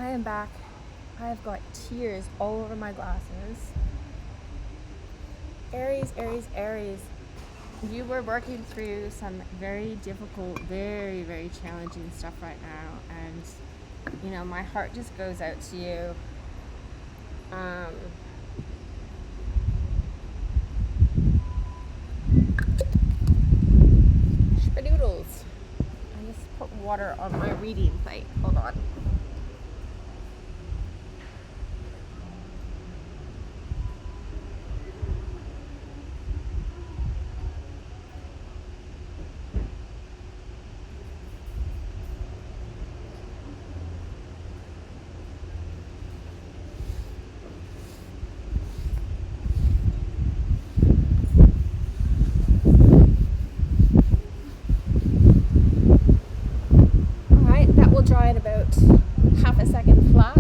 I am back. I have got tears all over my glasses. Aries, Aries, Aries. You were working through some very difficult, very, very challenging stuff right now. And, you know, my heart just goes out to you. Spadoodles. I just put water on my reading plate. Hold on. Dry at about half a second flat.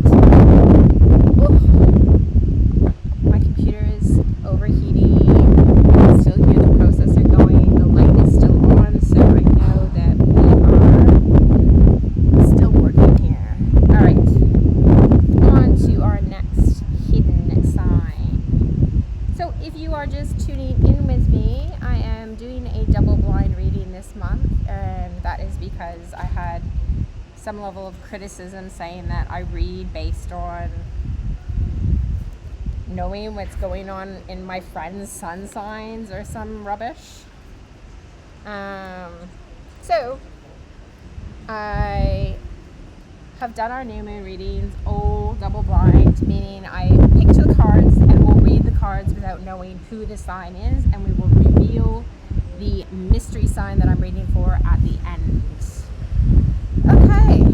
My computer is overheating. I can still hear the processor going. The light is still on, so I know that we are still working here. Alright, on to our next hidden sign. So if you are just tuning in with me, I am doing a double blind reading this month, and that is because I had some level of criticism saying that I read based on knowing what's going on in my friends' sun signs or some rubbish. So I have done our new moon readings all double blind, meaning I picked the cards and we'll read the cards without knowing who the sign is, and we will reveal the mystery sign that I'm reading for at the end. Okay.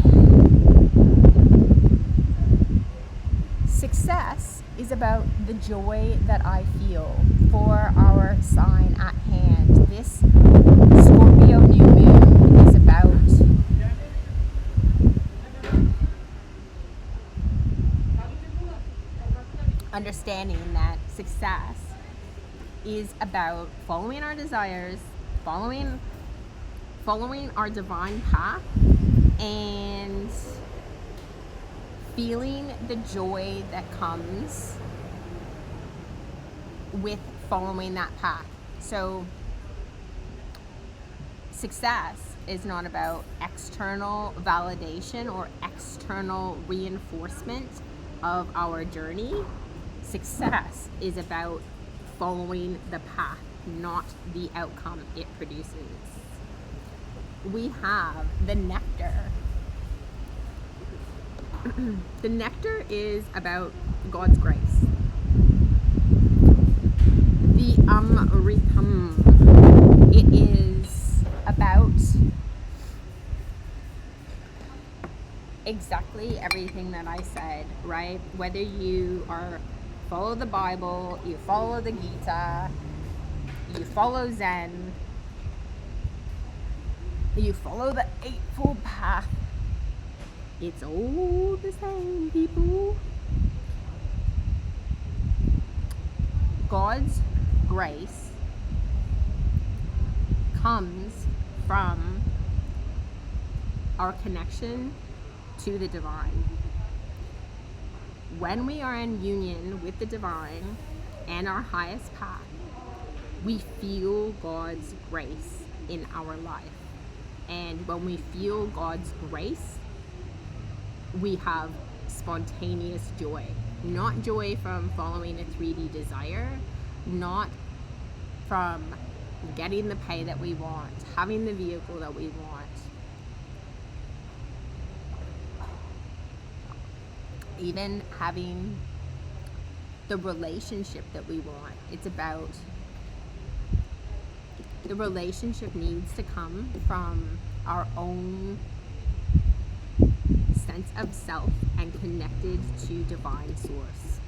Success is about the joy that I feel for our sign at hand. This Scorpio-new-moon is about understanding that success is about following our desires, following our divine path, and feeling the joy that comes with following that path. So success is not about external validation or external reinforcement of our journey. Success is about following the path, not the outcome it produces. We have the nectar. The nectar is about God's grace. The Amritam, it is about exactly everything that I said, right? Whether you follow the Bible, you follow the Gita, you follow Zen, you follow the Eightfold Path, it's all the same, people. God's grace comes from our connection to the divine. When we are in union with the divine and our highest path, we feel God's grace in our life. And when we feel God's grace, we have spontaneous joy. Not joy from following a 3D desire, not from getting the pay that we want, having the vehicle that we want, even having the relationship that we want. It's about the relationship needs to come from our own sense of self and connected to divine source.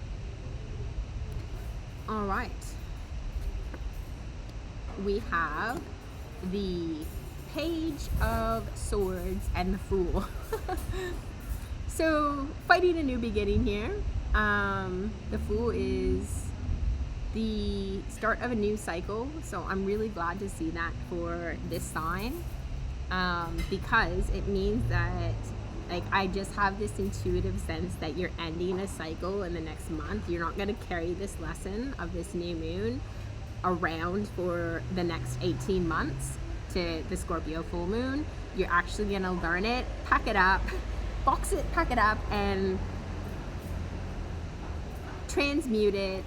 All right. We have the Page of Swords and the Fool. So, fighting a new beginning here. The Fool is the start of a new cycle, so I'm really glad to see that for this sign, because it means that Like, I just have this intuitive sense that you're ending a cycle in the next month. You're not going to carry this lesson of this new moon around for the next 18 months to the Scorpio full moon. You're actually going to learn it, pack it up, box it, pack it up, and transmute it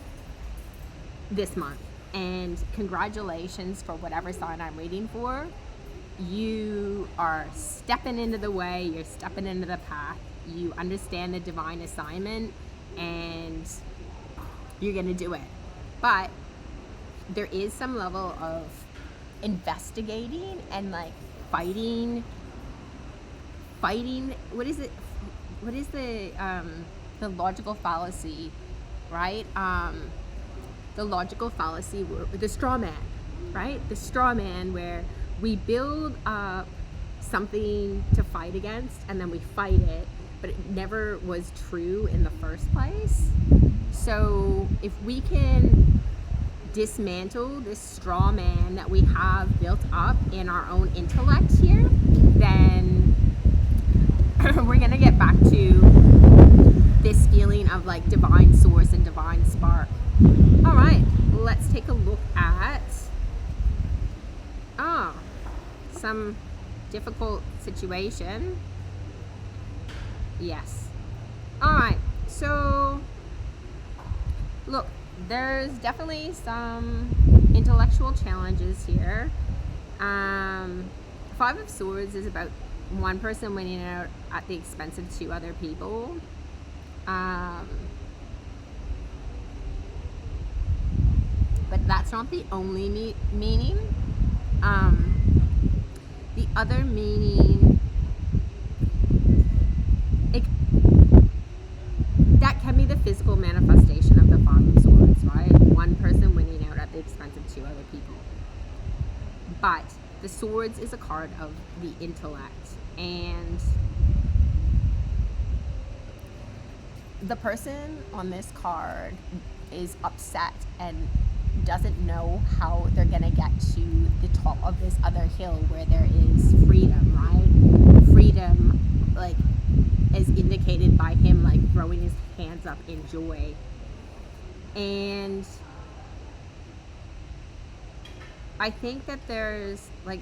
this month. And congratulations for whatever sign I'm reading for. You are stepping into the way, you're stepping into the path, you understand the divine assignment, and you're gonna do it. But there is some level of investigating and like fighting, what is the logical fallacy, right? The logical fallacy, the straw man, right? The straw man, where we build up something to fight against and then we fight it, but it never was true in the first place. So if we can dismantle this straw man that we have built up in our own intellect here, then we're gonna get back to this feeling of like divine source and divine spark. All right, let's take a look at some difficult situation. Yes. All right, so look, there's definitely some intellectual challenges here. Five of Swords is about one person winning out at the expense of two other people. But that's not the only meaning. The other meaning, that can be the physical manifestation of the Five of Swords, right? One person winning out at the expense of two other people. But the Swords is a card of the intellect, and the person on this card is upset and doesn't know how they're gonna get to the top of this other hill where there is freedom, right? Freedom, like, is indicated by him like throwing his hands up in joy. And I think that there's like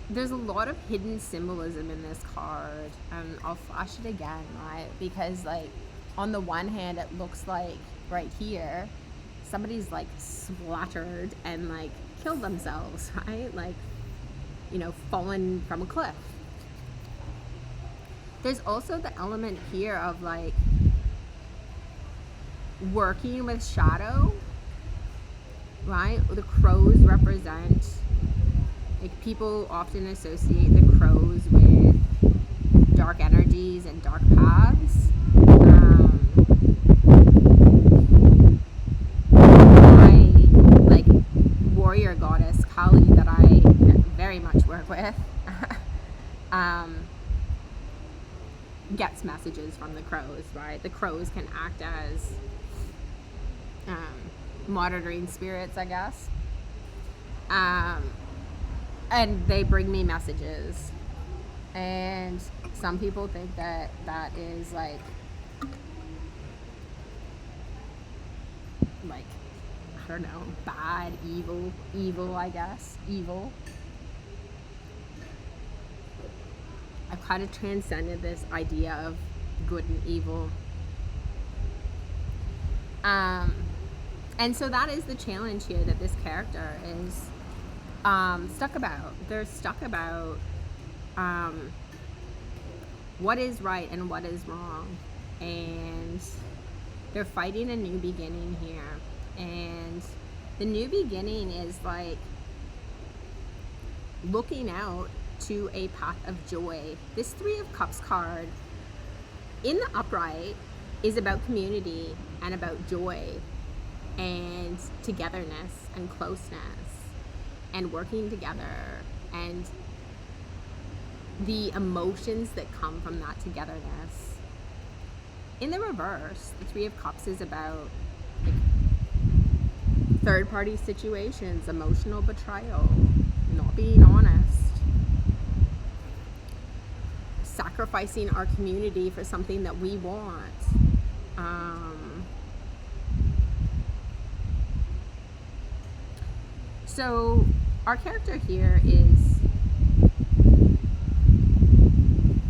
there's a lot of hidden symbolism in this card, and I'll flash it again, right? Because like on the one hand, it looks like right here somebody's like splattered and like killed themselves, right? Like, you know, fallen from a cliff. There's also the element here of like working with shadow, right? The crows represent, like, people often associate the crows with dark energies and dark paths. My like warrior goddess Kali that I very much work with gets messages from the crows, right? The crows can act as monitoring spirits, I guess. And they bring me messages. And some people think that that is like, I don't know, bad, evil, I guess. Evil. I've kind of transcended this idea of good and evil. And so that is the challenge here that this character is stuck about. They're stuck about what is right and what is wrong. And they're fighting a new beginning here. And the new beginning is like looking out to a path of joy. This Three of Cups card in the upright is about community and about joy and togetherness and closeness and working together and the emotions that come from that togetherness. In the reverse, the Three of Cups is about like third-party situations, emotional betrayal, not being honest, sacrificing our community for something that we want. So our character here is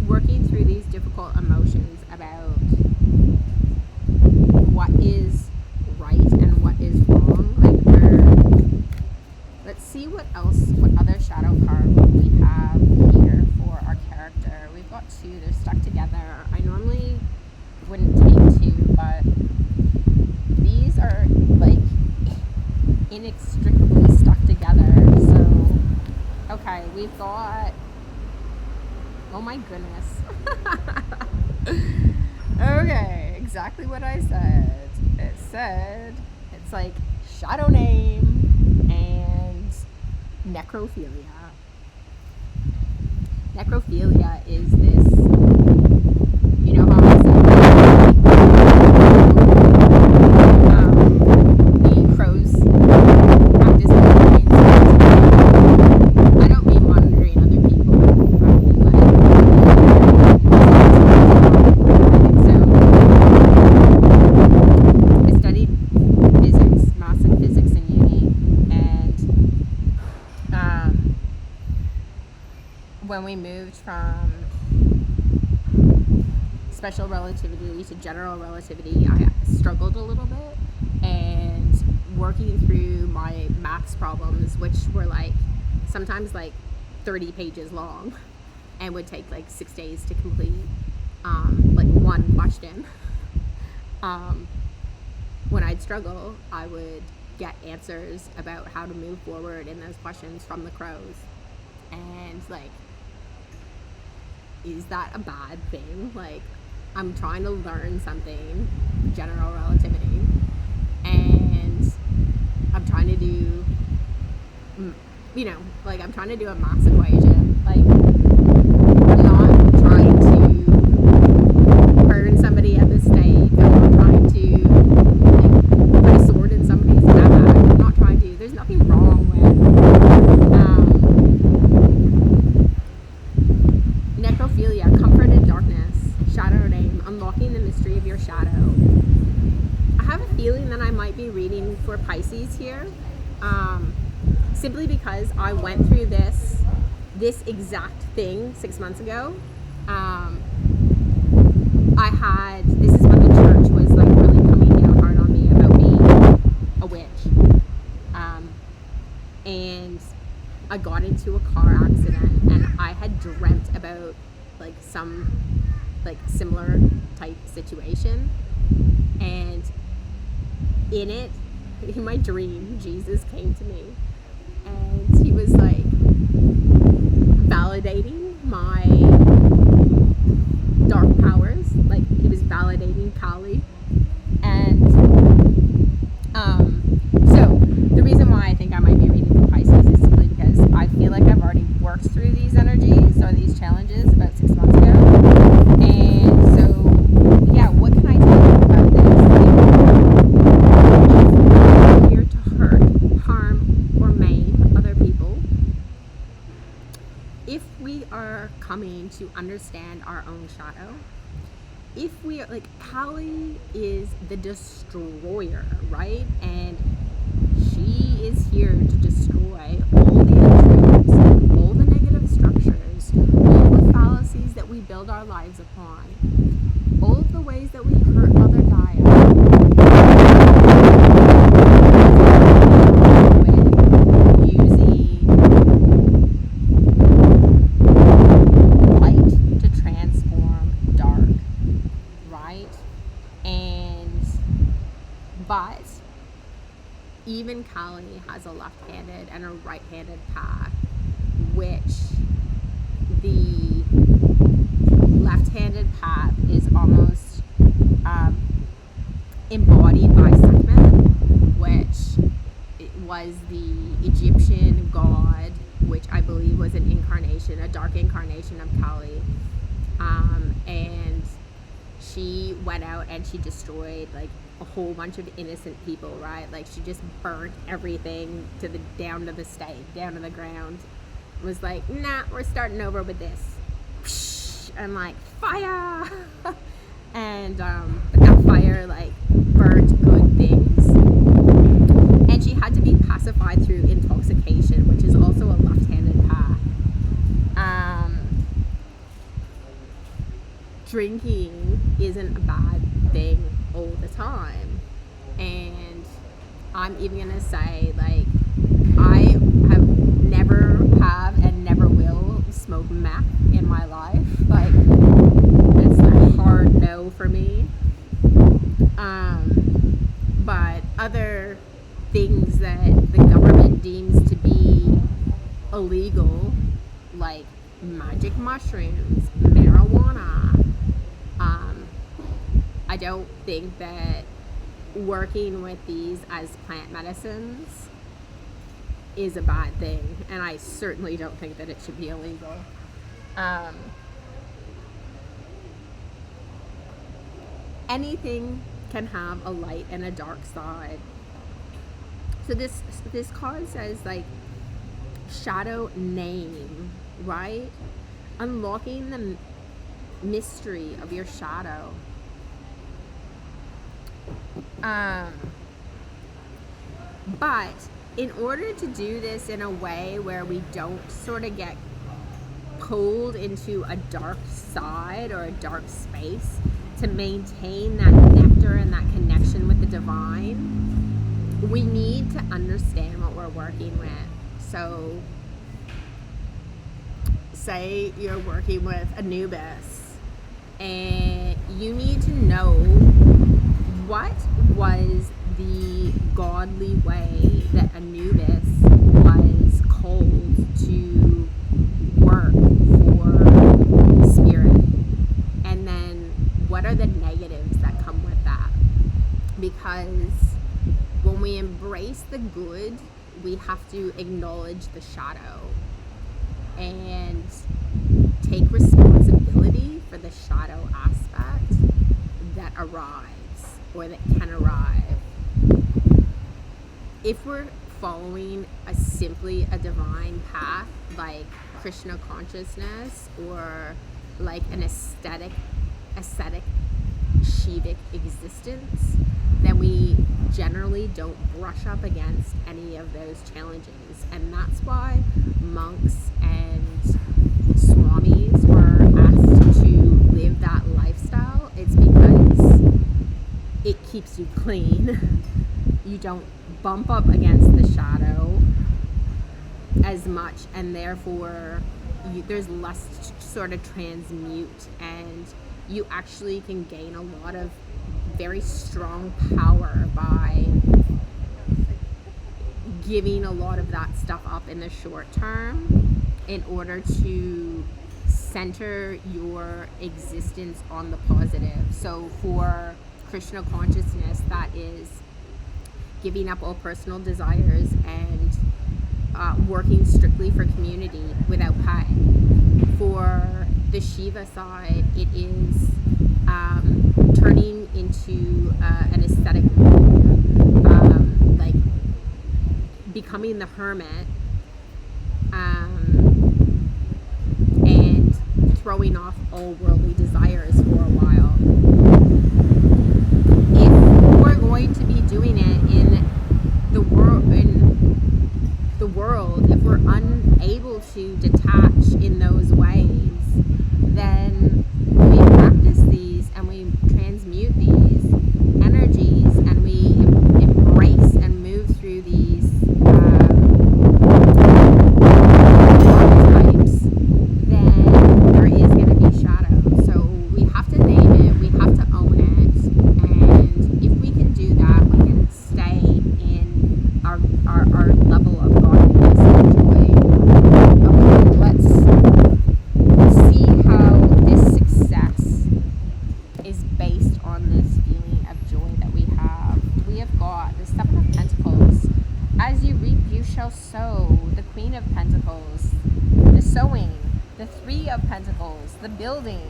working through these difficult emotions about what is right and what is wrong. Let's see what other shadow card we have here for our character. We've got two, they're stuck together. I normally wouldn't take two, but these are like inextricably stuck together. So, okay, we've got, oh my goodness. Okay, exactly what I said. It said, it's like shadow name and necrophilia. Necrophilia is this, you know how I said the crows practice monitoring. I don't mean monitoring other people. I mean like, I studied physics, maths and physics in uni, and when we moved from special relativity to general relativity, I struggled a little bit, and working through my maths problems, which were like sometimes like 30 pages long and would take like 6 days to complete, like one question. When I'd struggle, I would get answers about how to move forward in those questions from the crows. And like, is that a bad thing? Like, I'm trying to learn something, general relativity, and I'm trying to do, you know, like I'm trying to do a maths equation. Like, I'm not trying to burn somebody at the stake. I'm not trying to like put a sword in somebody's back. I'm not trying to. There's nothing wrong with necrophilia, comfort in darkness, shadow name, unlocking the mystery of your shadow. I have a feeling that I might be reading for Pisces here, simply because I went through this exact thing 6 months ago. This is when the church was like really coming down hard on me about being a witch. And I got into a car accident, and I had dreamt about like some like similar type situation, and in my dream, Jesus came to me, and he was like validating my dark powers, like he was validating Kali. And so the reason why I think I might be reading for Pisces is simply because I feel like I've already worked through these energies or these challenges about 6 months ago. And so, yeah, what can I tell you about this? If we're here to hurt, harm, or maim other people, if we are coming to understand our own shadow, if we are, like, Kali is the destroyer, right? And she is here to destroy all the untruths, all the negative structures, all the fallacies that we build our lives upon, all of the ways that we hurt Mother Gaia. Using light to transform dark, right? But even Kali has a left-handed and a right-handed path, which the left-handed path is almost embodied by Sekhmet, which was the Egyptian god, which I believe was an incarnation, a dark incarnation of Kali. And she went out and she destroyed like a whole bunch of innocent people, right? Like she just burnt everything down to the stake, down to the ground. It was like, nah, we're starting over with this. And like, fire! And but that fire like burnt good things. And she had to be pacified through intoxication, which is also a left-handed path. Drinking isn't a bad thing all the time. And I'm even gonna say, like, I have and never will smoke meth in my life. Like, it's a hard no for me. But other things that the government deems to be illegal, like magic mushrooms, marijuana, I don't think that working with these as plant medicines is a bad thing, and I certainly don't think that it should be illegal. Anything can have a light and a dark side. So this card says, like, shadow name, right? Unlocking the mystery of your shadow. But in order to do this in a way where we don't sort of get pulled into a dark side or a dark space, to maintain that nectar and that connection with the divine, we need to understand what we're working with. So say you're working with Anubis, and you need to know what was the godly way that Anubis was called to work for spirit, and then what are the negatives that come with that. Because when we embrace the good, we have to acknowledge the shadow and take responsibility for the shadow aspect that arrives or that can arrive. If we're following simply a divine path like Krishna consciousness, or like an ascetic Shivic existence, then we generally don't brush up against any of those challenges. And that's why monks and swamis were asked to live that lifestyle. It's because it keeps you clean. You don't bump up against the shadow as much, and therefore there's less sort of transmute, and you actually can gain a lot of very strong power by giving a lot of that stuff up in the short term in order to center your existence on the positive. So for Krishna consciousness, that is giving up all personal desires and working strictly for community without pay. For the Shiva side, it is turning into an aesthetic monk, like becoming the hermit, and throwing off all worldly desires for a while. If we're going to be doing it in the world, if we're unable to detach in those ways, then we practice these and we transmute these energies, and we embrace and move through these archetypes, then there is going to be shadow. So we have to name it, we have to own it, and if we can do that, we can stay in our level of godliness and joy. Okay, let's see how this success is based on this feeling of joy that we have. We have got the Seven of Pentacles. As you reap, you shall sow. The Queen of Pentacles, the sowing. The Three of Pentacles, the building.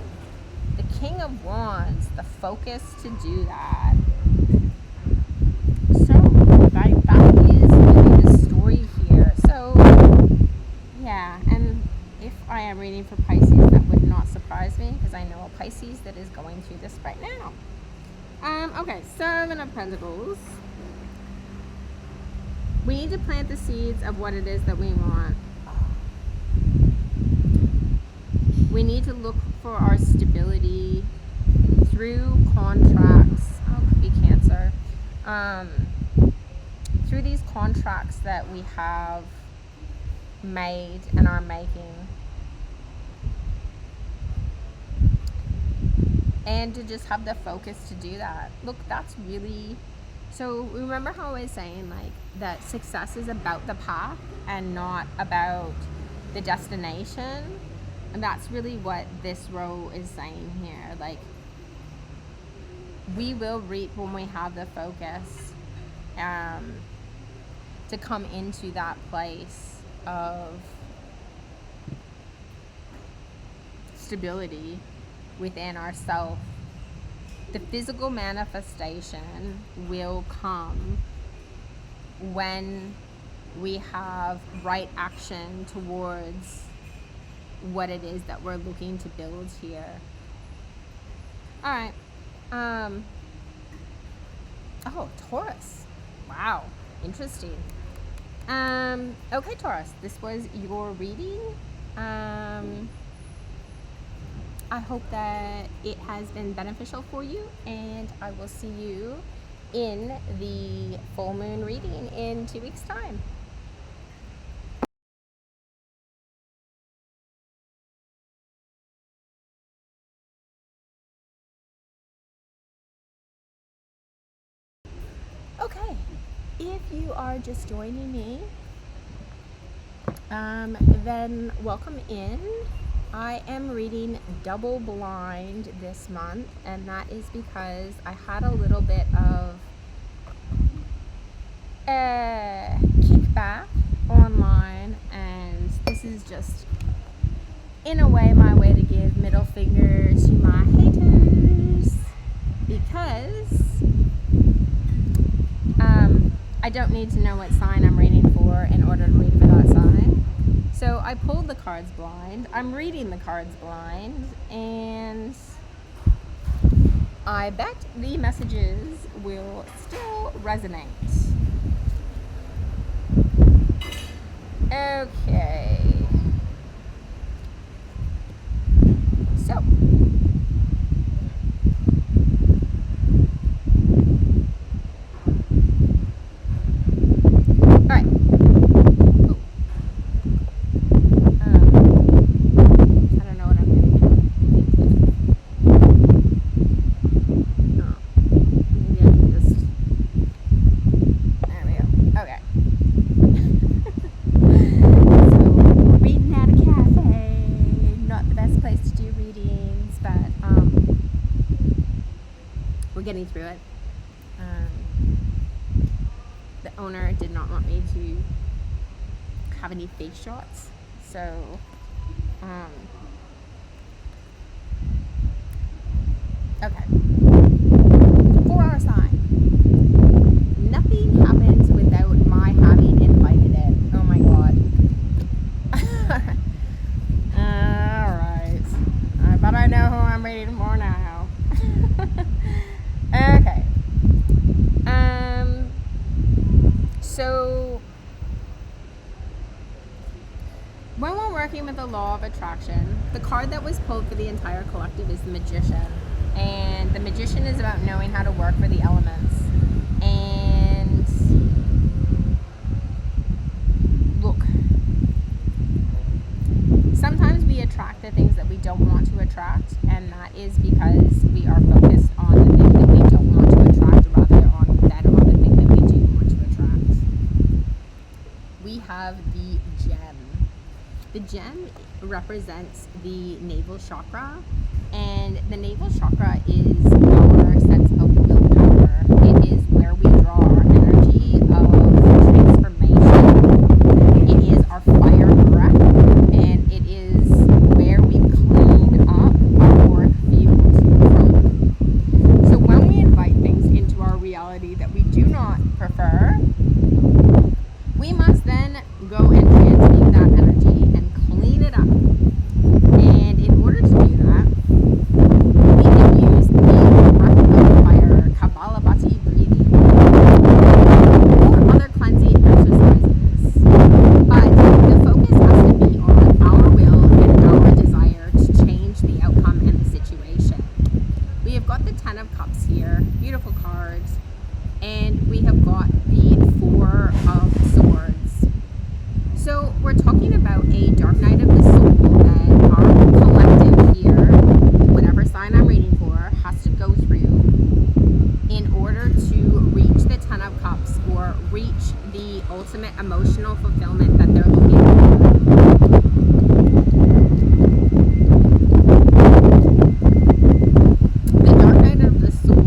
The King of Wands, the focus to do that. I'm reading for Pisces, that would not surprise me because I know a Pisces that is going through this right now. Okay, Seven of Pentacles. We need to plant the seeds of what it is that we want. We need to look for our stability through contracts. Oh, it could be Cancer. Through these contracts that we have made and are making. And to just have the focus to do that. Look, that's really... So remember how I was saying, like, that success is about the path and not about the destination? And that's really what this row is saying here. Like, we will reap when we have the focus to come into that place of stability within ourselves. The physical manifestation will come when we have right action towards what it is that we're looking to build here. All right. Oh, Taurus. Wow. Interesting. Okay, Taurus, this was your reading. I hope that it has been beneficial for you, and I will see you in the full moon reading in 2 weeks' time. Okay, if you are just joining me, then welcome in. I am reading double blind this month, and that is because I had a little bit of kickback online, and this is just, in a way, my way to give middle finger to my haters, because I don't need to know what sign I'm reading for in order to read for that sign. So I pulled the cards blind. I'm reading the cards blind, and I bet the messages will still resonate. Okay. So, getting through it. The owner did not want me to have any face shots, so okay. 4-hour sign. Nothing happens without my having invited it. Oh my god. Alright. But I know who I'm reading for now. Okay. So when we're working with the law of attraction, the card that was pulled for the entire collective is the Magician. And the Magician is about knowing how to work with the elements. And look, sometimes we attract the things that we don't want to attract, and that is because we are focused on the thing that we don't want to attract rather than on the thing that we do want to attract. We have the gem. The gem represents the navel chakra, and the navel chakra is our sense of willpower. It is where we draw our energy of transformation. It is our fire breath, and it is where we clean up our auric field from. So when we invite things into our reality that we do not prefer, we must then go and transmute that energy and clean it up. a dark night of the soul that our collective here, whatever sign I'm reading for, has to go through in order to reach the 10 of Cups or reach the ultimate emotional fulfillment that they're looking for. The dark night of the soul.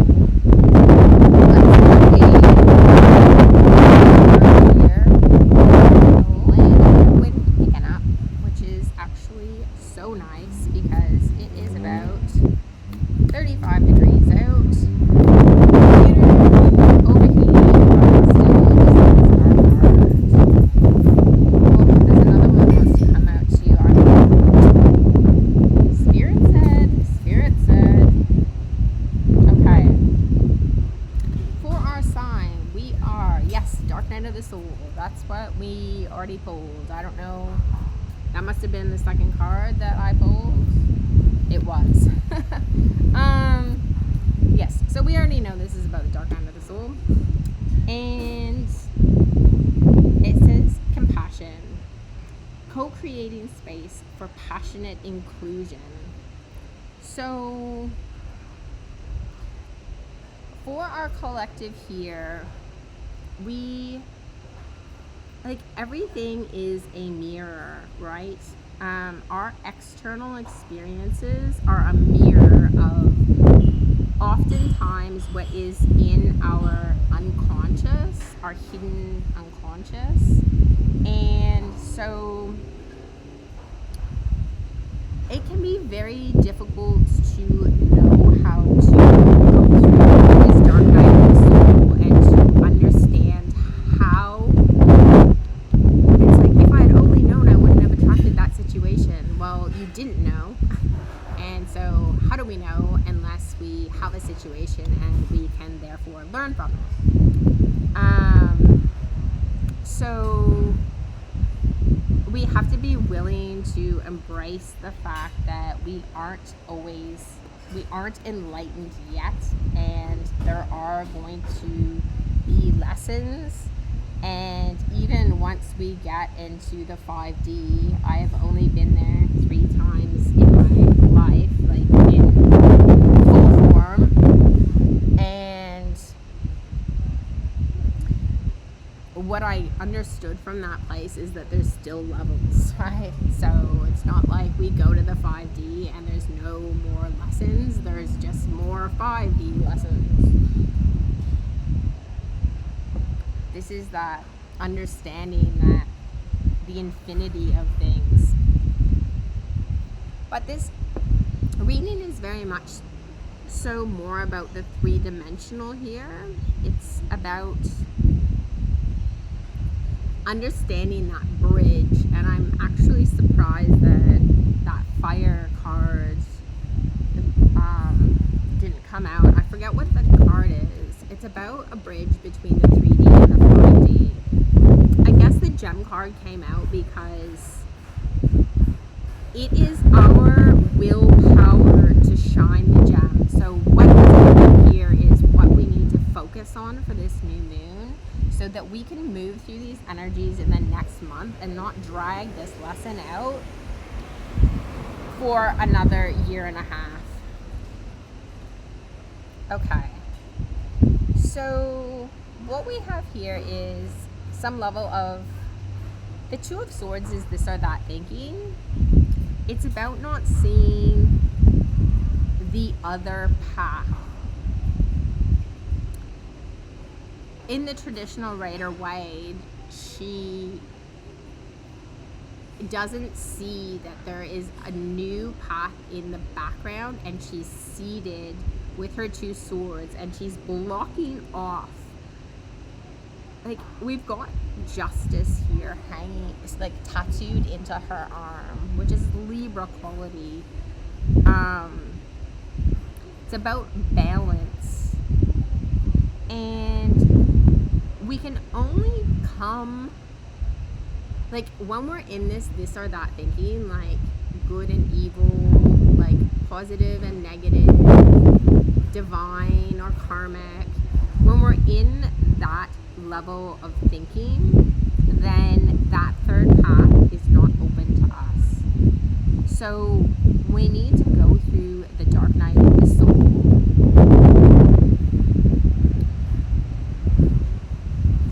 Wind picking up, which is actually so nice because it is about 35 degrees out. That's what we already pulled. I don't know. That must have been the second card that I pulled. It was. Yes. So we already know this is about the dark night of the soul. And it says compassion. Co-creating space for passionate inclusion. So for our collective here, everything is a mirror, right? Our external experiences are a mirror of oftentimes what is in our unconscious, our hidden unconscious. And so it can be very difficult to know how to go through this dark night of the soul and to understand how. It's like, if I had only known, I wouldn't have attracted that situation. Well, you didn't know. And so how do we know unless we have a situation and we can therefore learn from it? So we have to be willing to embrace the fact that we aren't enlightened yet, and there are going to be lessons. And even once we get into the 5D, I have only been there 3 times in my life, like in full form. And what I understood from that place is that there's still levels, right? So it's not like we go to the 5D and there's no more lessons. There's just more 5D lessons. This is that understanding that the infinity of things. But this reading is very much so more about the 3-dimensional here. It's about understanding that bridge, and I'm actually surprised that fire card didn't come out. I forget what the card is. It's about a bridge between the 3D and the 5D. I guess the gem card came out because it is our willpower to shine the gem. So what is here is what we need to focus on for this new moon, so that we can move through these energies in the next month and not drag this lesson out for another 1.5 years. Okay. So what we have here is some level of the 2 of Swords is this or that thinking. It's about not seeing the other path. In the traditional Rider-Waite, she doesn't see that there is a new path in the background, and she's seated with her 2 swords and she's blocking off. Like, we've got justice here hanging, it's like tattooed into her arm, which is Libra quality. It's about balance, and we can only come, like, when we're in this or that thinking, like good and evil, like positive and negative, divine or karmic, when we're in that level of thinking, then that third path is not open to So we need to go through the dark night of the soul.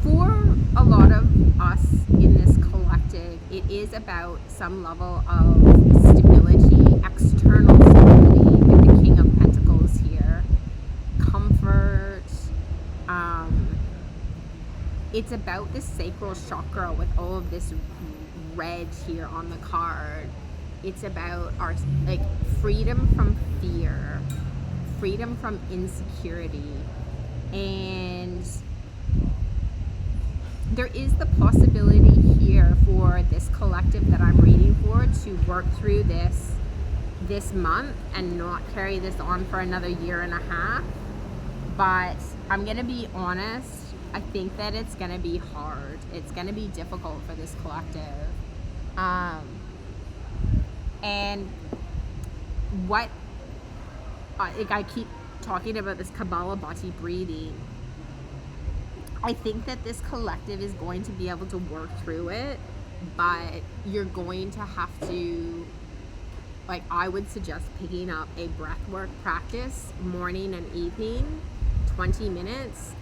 For a lot of us in this collective, it is about some level of stability, external stability, with the King of Pentacles here. Comfort. It's about the sacral chakra with all of this red here on the card. It's about our freedom from fear, freedom from insecurity, and there is the possibility here for this collective that I'm reading for to work through this month and not carry this on for another year and a half. But I'm gonna be honest, I think that it's gonna be hard. It's gonna be difficult for this collective. And what, I keep talking about this Kabbalah-Bati breathing. I think that this collective is going to be able to work through it, but you're going to have to, I would suggest picking up a breathwork practice morning and evening, 20 minutes,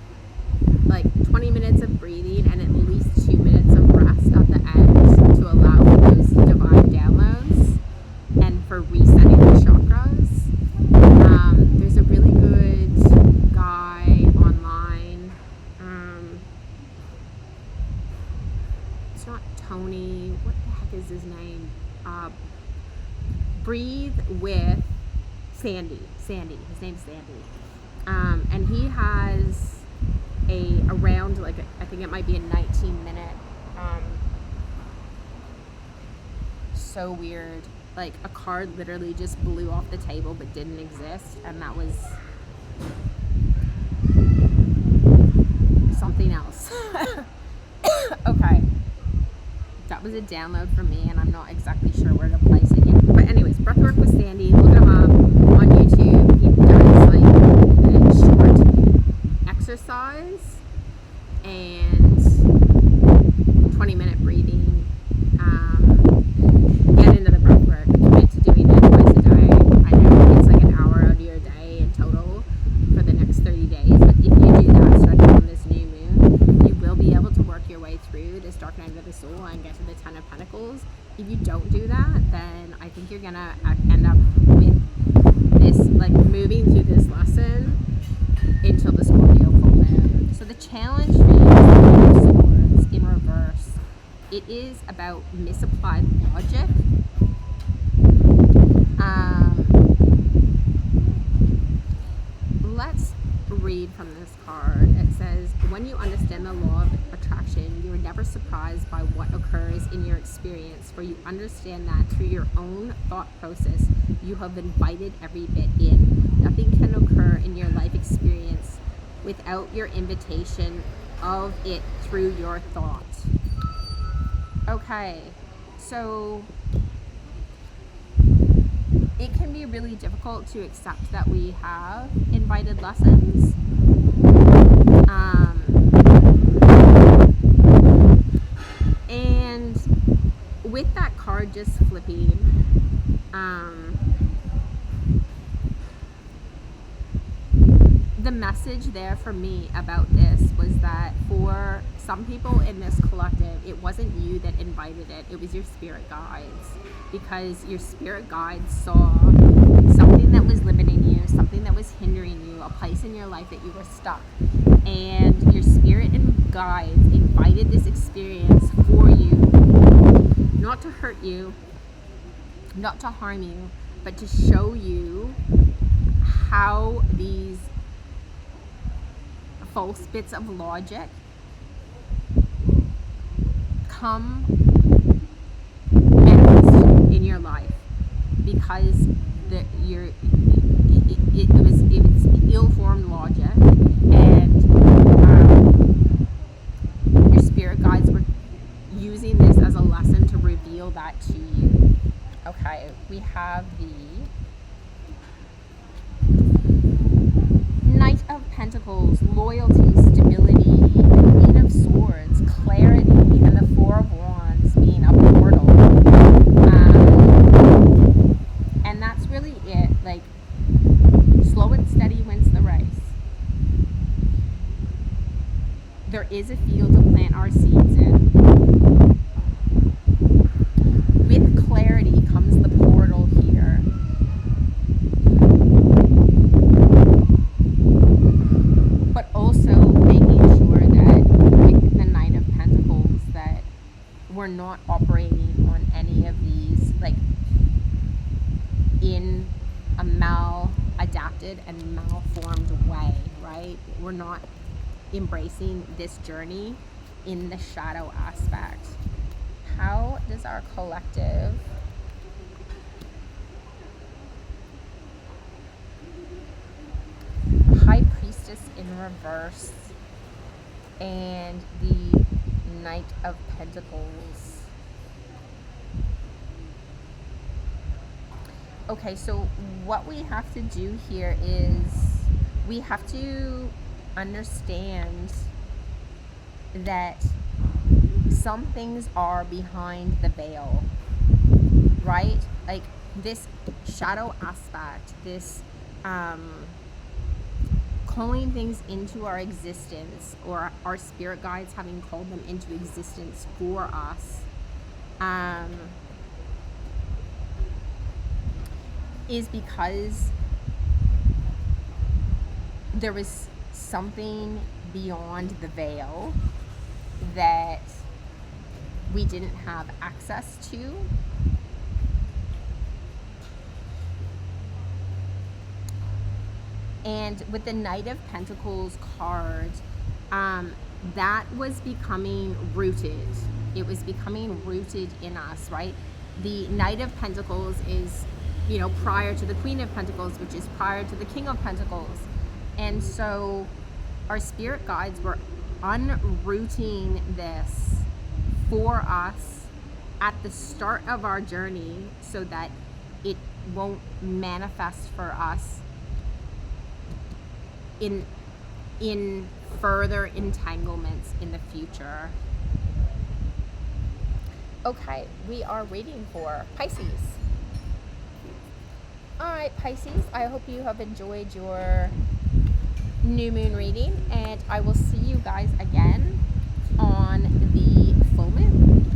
20 minutes of breathing and at least 2 minutes of rest at the end to allow for those divine downloads and for resetting the chakras. There's a really good guy online. It's not Tony. What the heck is his name? Breathe with Sandy. His name's Sandy. And he has around I think it might be a 19-minute. So weird. A card literally just blew off the table but didn't exist, and that was something else. Okay. That was a download for me, and I'm not exactly sure where to place it yet. But anyways, Breathwork with Sandy, look him up on YouTube. He does a short exercise and 20-minute breathing. Get into the breathwork. Commit to doing it twice a day. I know it's an hour out of your day in total for the next 30 days. But if you do that starting on this new moon, you will be able to work your way through this dark night of the soul and get to the 10 of Pentacles. If you don't do that, then I think you're gonna end up with this, moving through this lesson until the Scorpio full moon. So the challenge for you is the Queen of Swords in reverse. It is about misapplied logic. Let's read from this card. It says, when you understand the law of attraction, you are never surprised by what occurs in your experience, for you understand that through your own thought process, you have invited every bit in. Nothing can occur in your life experience without your invitation of it through your thought. Okay, so it can be really difficult to accept that we have invited lessons. And with that card just flipping, the message there for me about this was that for some people in this collective, it wasn't you that invited it, it was your spirit guides, because your spirit guides saw something that was limiting you, something that was hindering you, a place in your life that you were stuck, and your spirit and guides invited this experience for you, not to hurt you, not to harm you, but to show you how these false bits of logic come manifest in your life, because it was ill-formed logic, and your spirit guides were using this as a lesson to reveal that to you. Okay, we have the Knight of Pentacles, loyalty, stability, the Queen of Swords, clarity, and the Four of Wands being a portal. is a field to plant our seeds in. With clarity comes the portal here. But also making sure that with the Knight of Pentacles that we're not operating on any of these like in a maladapted and malformed way, right? We're not embracing this journey in the shadow aspect. How does our collective High Priestess in reverse and the Knight of Pentacles? Okay, so what we have to do here is we have to understand that some things are behind the veil, right? Like this shadow aspect, this calling things into our existence, or our spirit guides having called them into existence for us, is because there was something beyond the veil that we didn't have access to. And with the Knight of Pentacles card, that was becoming rooted. It was becoming rooted in us, right? The Knight of Pentacles is, you know, prior to the Queen of Pentacles, which is prior to the King of Pentacles. And so our spirit guides were unrooting this for us at the start of our journey so that it won't manifest for us in further entanglements in the future. Okay, we are reading for Pisces. Alright, Pisces, I hope you have enjoyed your new moon reading, and I will see you guys again on the full moon.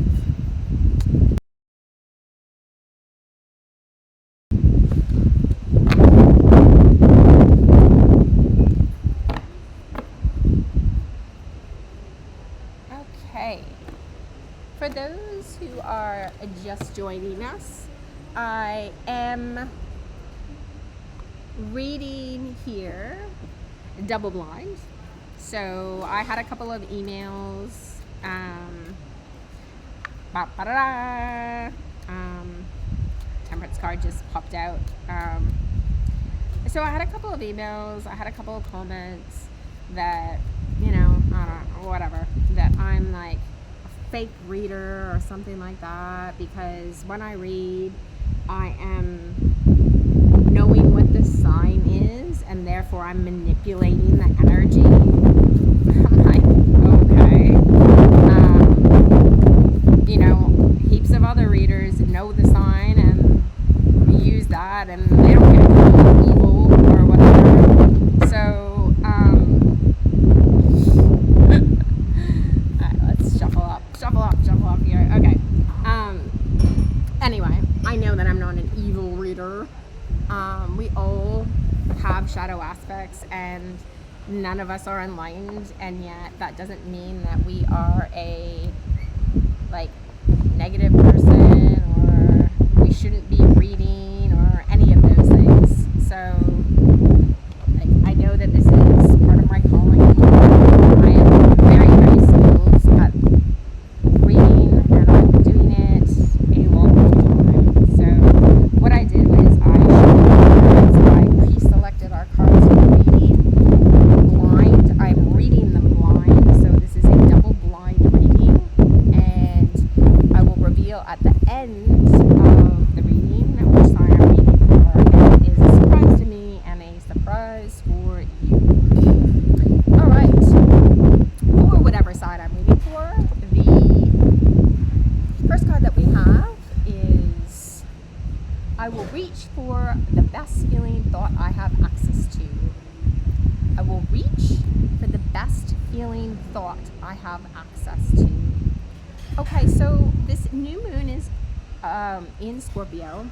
Okay, for those who are just joining us, I am reading here double blind. So I had a couple of emails, temperance card just popped out. So I had a couple of emails, I had a couple of comments that, you know, I don't know, whatever, that I'm like a fake reader or something like that, because when I read, I am knowing what the sign is, and therefore I'm manipulating the energy. I'm like, okay. You know, heaps of other readers know the sign and use that, and they don't get called evil or whatever. So, alright, let's shuffle up here. Okay. Anyway, I know that I'm not an evil reader. We all have shadow aspects, and none of us are enlightened, and yet that doesn't mean that we are a like negative person, or we shouldn't be reading, or any of those things. So like, I know that this is part of my calling. I am very skilled at reading, and I've been doing it a long time. So what I did was I pre-selected our cards for reading blind. I'm reading them blind, so this is a double blind reading, and I will reveal at the end of the reading which sign I'm reading for. And it is a surprise to me and a surprise for you. Alright, or whatever side I'm reading for, the first card that we have is, I will reach for the best feeling thought I have access to. I will reach for the best feeling feeling, thought I have access to. Okay, so this new moon is in Scorpio.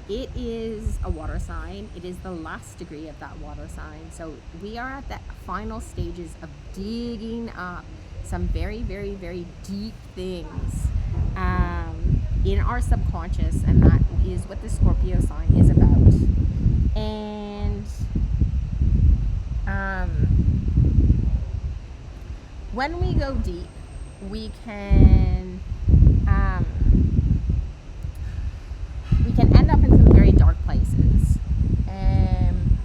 It is a water sign. It is the last degree of that water sign. So we are at the final stages of digging up some very, very, very deep things in our subconscious, and that is what the Scorpio sign is about. And when we go deep, we can end up in some very dark places. And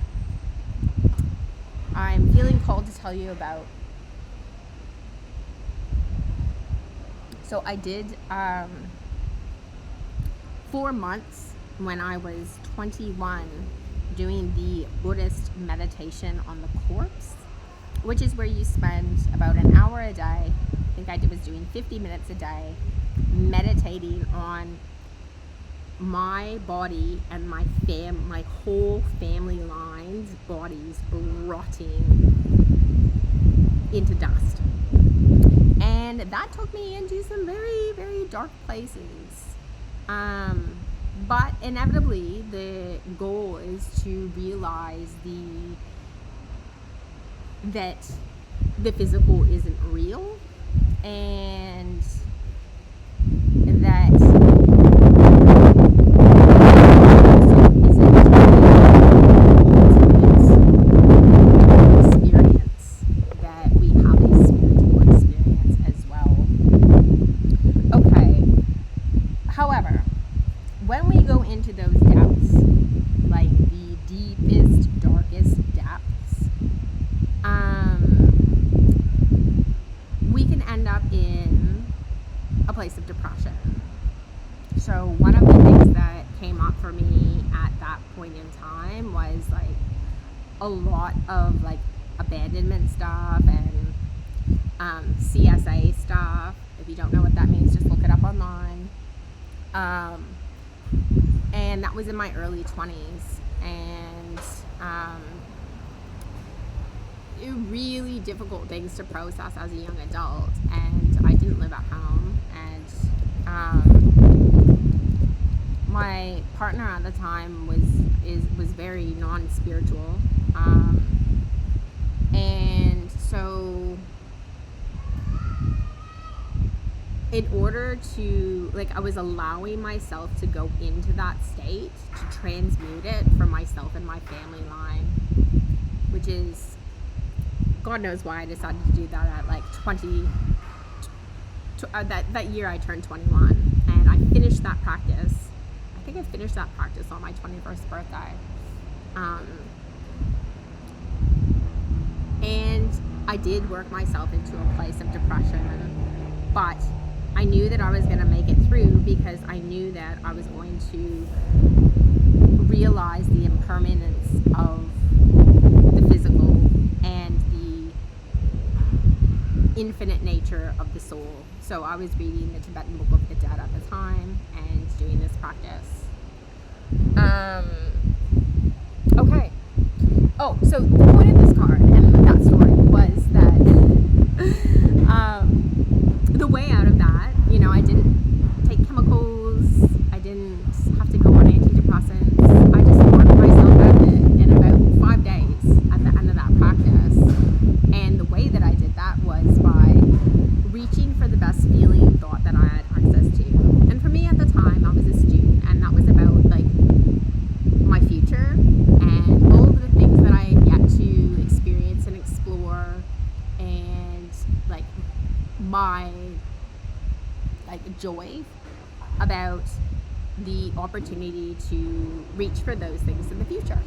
I'm feeling called to tell you about. So I did 4 months when I was 21 doing the Buddhist meditation on the corpse, which is where you spend about an hour a day. I think I was doing 50 minutes a day meditating on my body and my whole family line's bodies rotting into dust. And that took me into some very, very dark places. But inevitably, the goal is to realize that the physical isn't real, and that experience, that we have a spiritual experience as well. Okay. However, when we go into those depths, like the deepest, darkest depths, we can end up in a place of depression. So one of the things that came up for me at that point in time was like a lot of like abandonment stuff and CSA stuff. If you don't know what that means, just look it up online. And that was in my early 20s, and really difficult things to process as a young adult. And I didn't live at home, and my partner at the time was very non-spiritual, and so in order to, like, I was allowing myself to go into that state to transmute it for myself and my family line, which is, God knows why I decided to do that at like 20, that year I turned 21, and I finished that practice. I think I finished that practice on my 21st birthday. And I did work myself into a place of depression, but I knew that I was going to make it through, because I knew that I was going to realize the impermanence of the physical and the infinite nature of the soul. So I was reading the Tibetan Book of the Dead at the time and doing this practice. Okay. Oh, so the point of this card and that story was that the way out of that, you know, I didn't take chemicals, I didn't have to go on antidepressants, I just worked myself out of it in about 5 days at the end of that practice. And the way that I did that was by reaching for the best feeling thought that I had access to. And for me at the time, I was a student, and that was about like my future and all of the things that I had yet to experience and explore, and like my joy about the opportunity to reach for those things in the future.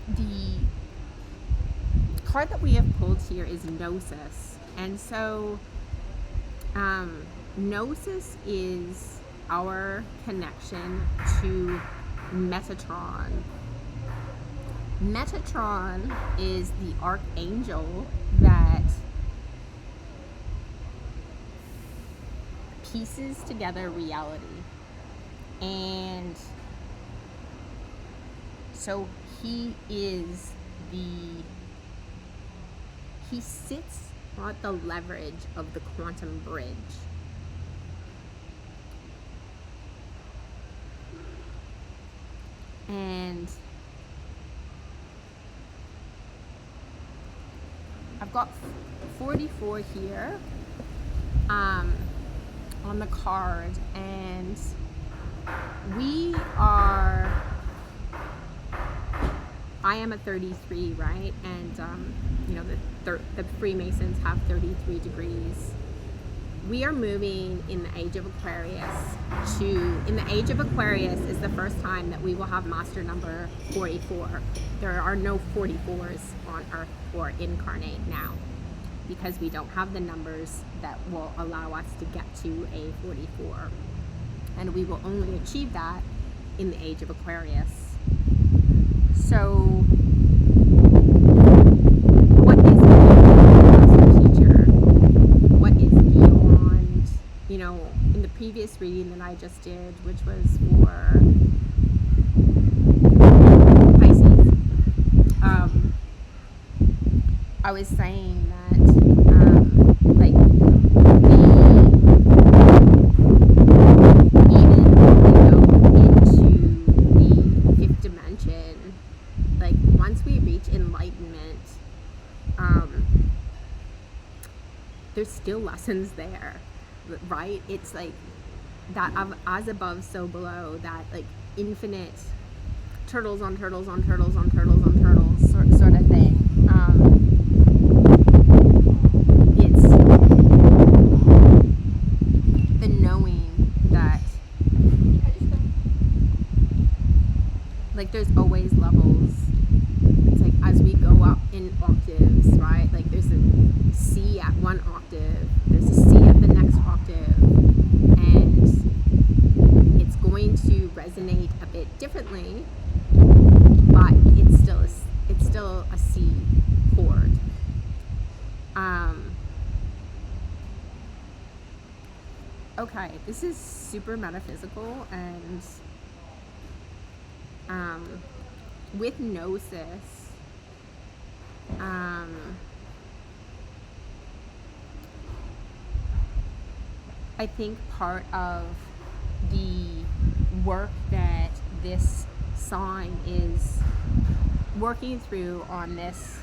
The card that we have pulled here is Gnosis, and so Gnosis is our connection to Metatron. Metatron is the archangel that pieces together reality. And So he sits at the leverage of the quantum bridge. And I've got 44 here on the card, and I am a 33, right? And the Freemasons have 33 degrees. We are moving in the age of Aquarius in the age of Aquarius is the first time that we will have master number 44. There are no 44s on Earth or incarnate now, because we don't have the numbers that will allow us to get to a 44. And we will only achieve that in the age of Aquarius. So, what is beyond teacher? What is beyond, in the previous reading that I just did, which was for Pisces, I was saying that, enlightenment, there's still lessons there, right? It's like that as above, so below, that like infinite turtles on turtles on turtles on turtles on turtles sort of thing. It's the knowing that like there's always levels. It's like as we go up in octaves, right? Like there's a C at one octave, there's a C at the next octave, and it's going to resonate a bit differently, but it's still a C chord. Okay, this is super metaphysical, and with Gnosis, I think part of the work that this sign is working through on this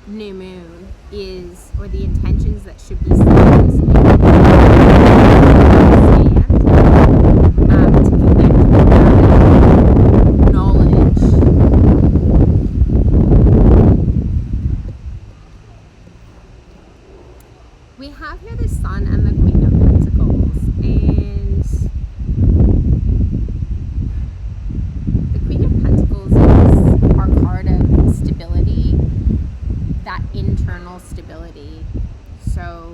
new moon is, or the intentions that should be set on this new moon, to connect with knowledge. We have here the Sun and the Queen of Pentacles, and the Queen of Pentacles is our card of stability, that internal stability. So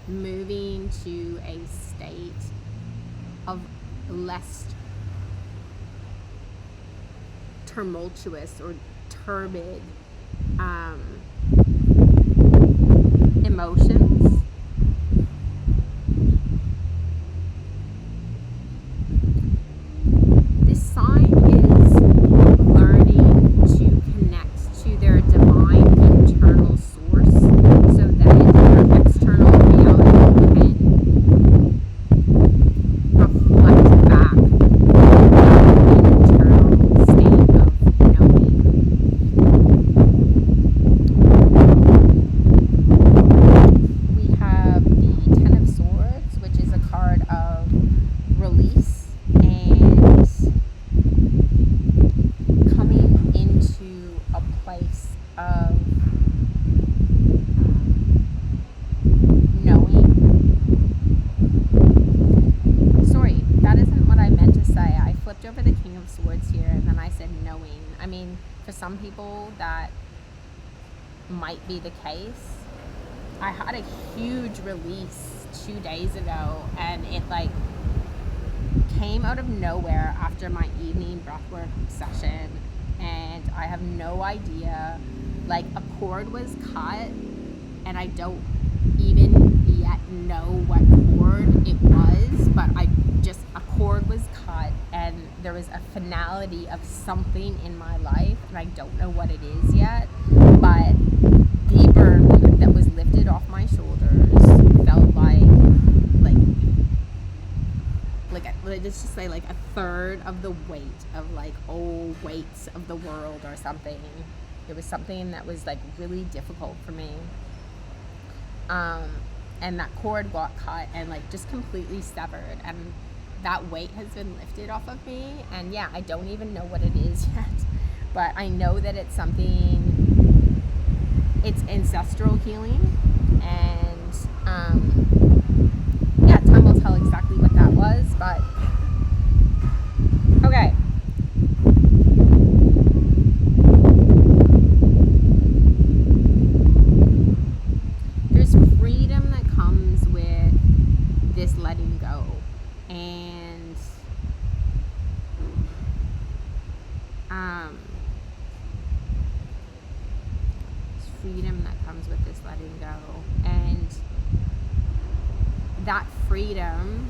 moving to a state of less tumultuous or turbid emotions. This sign is learning to connect to their divine internal source so that their external reality can reflect back their internal state of knowing. We have the Ten of Swords, which is a card of release and coming into a place of knowing. Sorry, that isn't what I meant to say. I flipped over the King of Swords here and then I said knowing. I mean, for some people that might be the case. I had a huge release 2 days ago, and it like came out of nowhere after my evening breathwork session, and I have no idea. Like a cord was cut, and I don't even yet know what cord it was, but a cord was cut, and and there was a finality of something in my life, and I don't know what it is yet, but the burden that was lifted off my shoulders felt like let's just say like a third of the weight of like old weights of the world or something. It was something that was like really difficult for me. And that cord got cut and like just completely severed, and that weight has been lifted off of me. And yeah, I don't even know what it is yet, but I know that it's something, it's ancestral healing, and yeah, time will tell exactly what that was. But okay, there's freedom that comes with this letting go, and freedom that comes with this letting go, and that freedom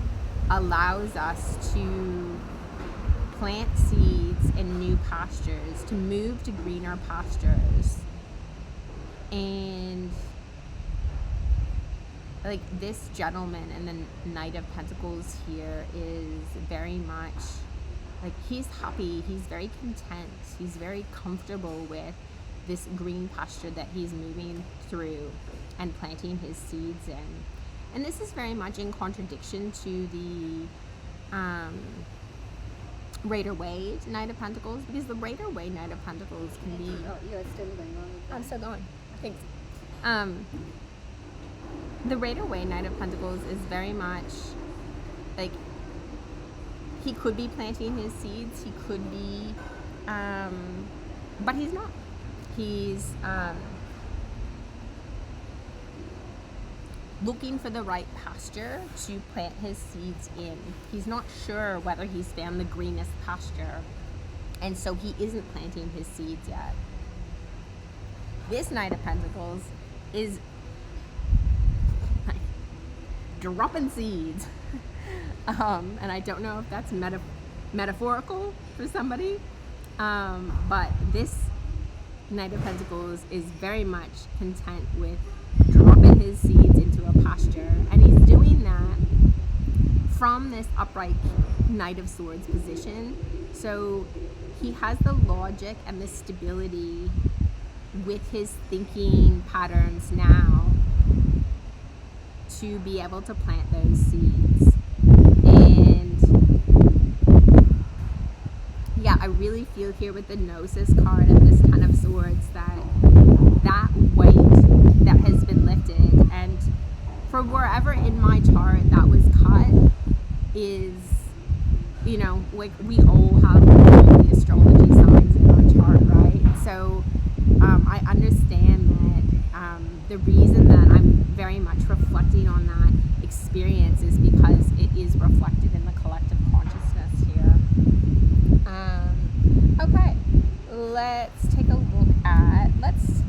allows us to plant seeds in new pastures, to move to greener pastures. And like this gentleman in the Knight of Pentacles here is very much like, he's happy, he's very content, he's very comfortable with this green pasture that he's moving through and planting his seeds in. And this is very much in contradiction to the Rider-Waite Knight of Pentacles, because the Rider-Waite Knight of Pentacles can be... Oh, you're still going on? I'm still going. Thanks. The Rider-Waite Knight of Pentacles is very much like, he could be planting his seeds, he could be, but he's not. He's looking for the right pasture to plant his seeds in. He's not sure whether he's found the greenest pasture, and so he isn't planting his seeds yet. This Knight of Pentacles is like dropping seeds. And I don't know if that's metaphorical for somebody, but this Knight of Pentacles is very much content with dropping his seeds into a pasture, and he's doing that from this upright Knight of Swords position. So he has the logic and the stability with his thinking patterns now to be able to plant those seeds. And yeah, I really feel here with the Gnosis card and this Ten of Swords that weight that has been lifted, and for wherever in my chart that was cut is, you know, like we all have all the astrology signs in our chart, right? So I understand that the reason that I'm very much reflecting on that experience is because it is reflected in the collective consciousness here. Okay, let's take a look at, let's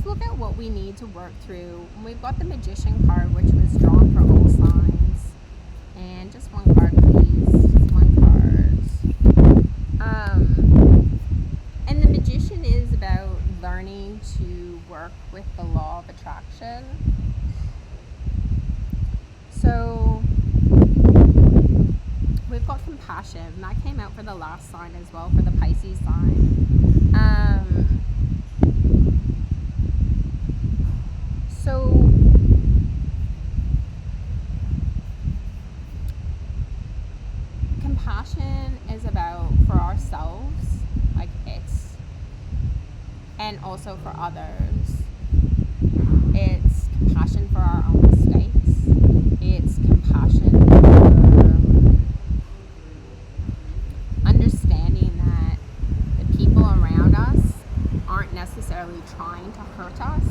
look at what we need to work through. We've got the Magician card, which was drawn for all signs, and just one card, please. Just one card. And the Magician is about learning to work with the law of attraction. So we've got compassion. That came out for the last sign as well, for the Pisces sign. So compassion is about for ourselves, like it's, and also for others. It's compassion for our own mistakes. It's compassion for understanding that the people around us aren't necessarily trying to hurt us.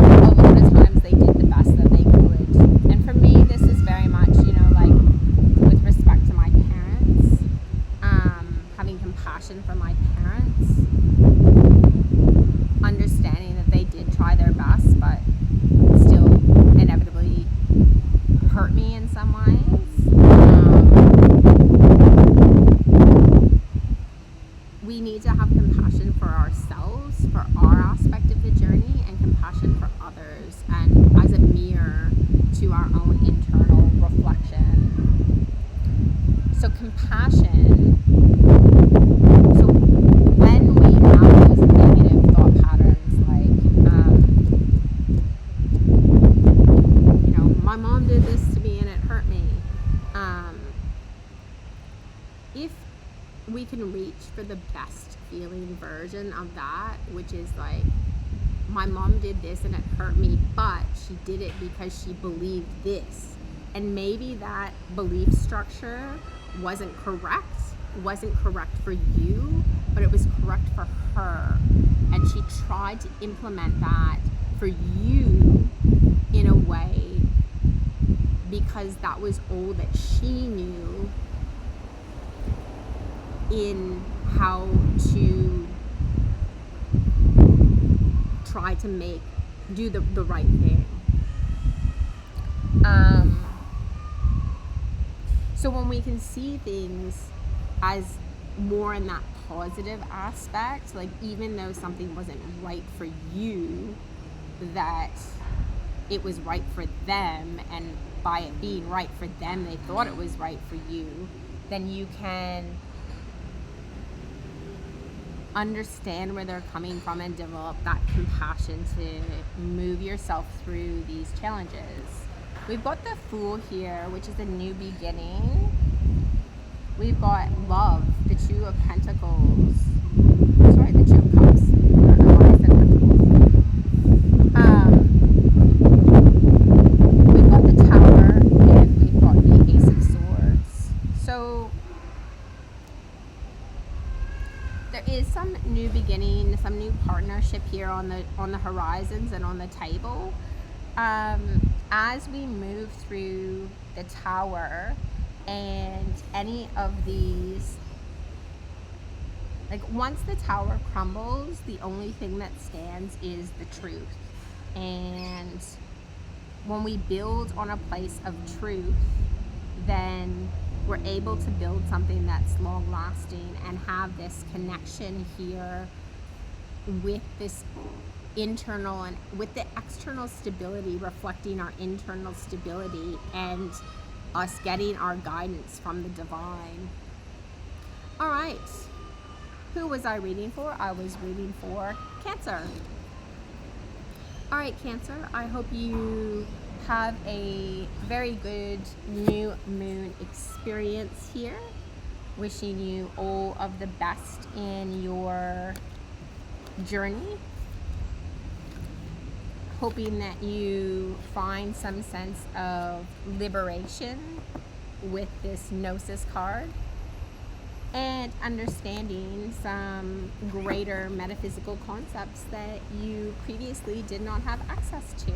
A lot of times they did the best that they could. And for me, this is very much, you know, like with respect to my parents, having compassion for my parents, understanding that they did try their best, but still inevitably hurt me in some ways. We need to have compassion for ourselves, for our aspect of the journey, and compassion for others, and as a mirror to our own internal reflection. So compassion, so when we have those negative thought patterns, like, my mom did this to me and it hurt me. If we can reach for the best feeling version of that, which is like, my mom did this and it hurt me, but she did it because she believed this. And maybe that belief structure wasn't correct for you, but it was correct for her. And she tried to implement that for you in a way because that was all that she knew in how to try to do the right thing. So when we can see things as more in that positive aspect, like even though something wasn't right for you, that it was right for them, and by it being right for them, they thought it was right for you, then you can understand where they're coming from and develop that compassion to move yourself through these challenges. We've got the Fool here, which is a new beginning. We've got Love, the Two of Pentacles. Sorry, the Two of Cups. I don't know why I said Pentacles. We've got the Tower, and we've got the Ace of Swords. So there is some new beginning, some new partnership here on the horizons and on the table. As we move through the Tower and any of these, like once the Tower crumbles, the only thing that stands is the truth. And when we build on a place of truth, then we're able to build something that's long lasting and have this connection here with this internal and with the external stability reflecting our internal stability and us getting our guidance from the divine. All right, who was I reading for? I was reading for Cancer. All right, Cancer, I hope you have a very good new moon experience here. Wishing you all of the best in your journey. Hoping that you find some sense of liberation with this Gnosis card and understanding some greater metaphysical concepts that you previously did not have access to.